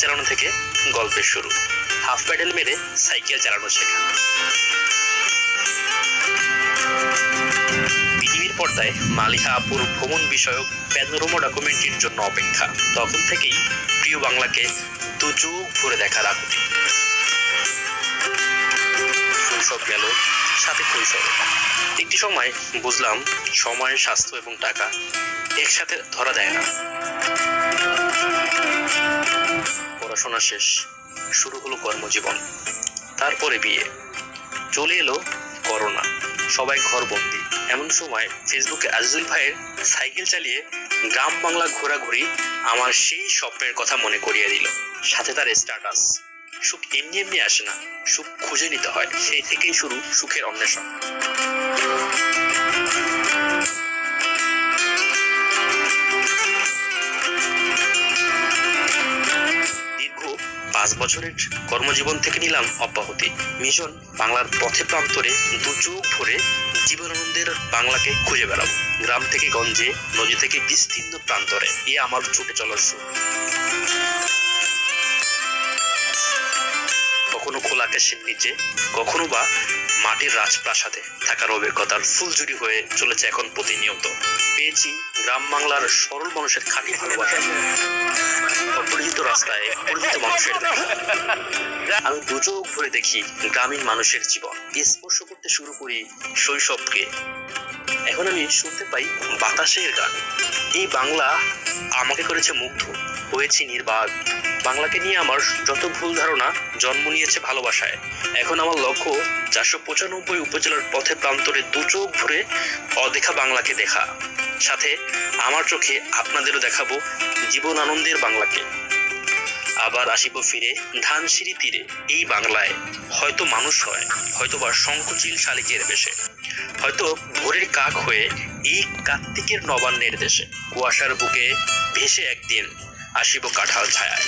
চালানো থেকে গল্পের শুরু, হাফ প্যাডেল মেরে সাইকেল চালানো শেখা। পৃথিবীর পর্দায় মালিহা আপুর ভ্রমণ বিষয়ক প্যানোরামা ডকুমেন্টারির জন্য অপেক্ষা। তখন থেকেই প্রিয় বাংলাকে দু চোখ ভরে দেখার আকুতি। শৈশব গেল, সাথে কৈশোর। একটি সময় বুঝলাম সময়, স্বাস্থ্য এবং টাকা একসাথে ধরা দেয় না। পড়াশোনা শেষ, শুরু হলো কর্মজীবন, তারপরে বিয়ে, চলে এলো করোনা, সবাই ঘরবন্দি। এমন সময় ফেসবুকে আজিজুল ভাইয়ের সাইকেল চালিয়ে গ্রাম বাংলা ঘোরাঘুরি আমার সেই স্বপ্নের কথা মনে করিয়ে দিল। সাথে তার স্ট্যাটাস, সুখ এমনি এমনি আসে না, সুখ খুঁজে নিতে হয়। সেই থেকেই শুরু সুখের অন্বেষণ। দীর্ঘ 5 বছরের কর্মজীবন থেকে নিলাম অব্যাহতি। মিশন বাংলার পথে প্রান্তরে দু চোখ ভরে জীবনানন্দের বাংলাকে খুঁজে বেড়াবো। গ্রাম থেকে গঞ্জে, নদী থেকে বিস্তীর্ণ প্রান্তরে, এ আমার ছুটে চলার সুর। কখনো খোলা আকাশের নিচে, কখনো বা মাটির রাজপ্রাসাদে থাকার অভিজ্ঞতার ফুলঝুরি হয়ে চলেছে এখন প্রতিনিয়ত। পেয়েছি গ্রাম বাংলার সরল মানুষের খাঁটি ভালোবাসা, অপরিচিত রাস্তায় পরিচিত মানুষের দেখা। আমি দু চোখ ভরে দেখি গ্রামীণ মানুষের জীবন, স্পর্শ করতে শুরু করি শৈশবকে। এখন আমি শুনতে পাই বাতাসের গান। এই বাংলা আমাকে করেছে মুগ্ধ, হয়েছি নির্বাক। বাংলাকে নিয়ে আমার যত ভুল ধারণা জন্ম নিয়েছে ভালোবাসায়। এখন আমার লক্ষ্য 495 উপজেলার পথে প্রান্তরে দু চোখ ভরে অদেখা বাংলাকে দেখা। সাথে আমার চোখে আপনাদেরও দেখাবো জীবনানন্দের বাংলাকে। আবার আসিব ফিরে ধানসিঁড়ি তীরে, এই বাংলায় হয়তো মানুষ হয়, হয়তো বা শঙ্খচিল শালিকের বেশে, হয়তো ভোরের কাক হয়ে এই কার্তিকের নবান্নের দেশে। কুয়াশার বুকে ভেসে একদিন আসিব কাঁঠাল ছায়ায়।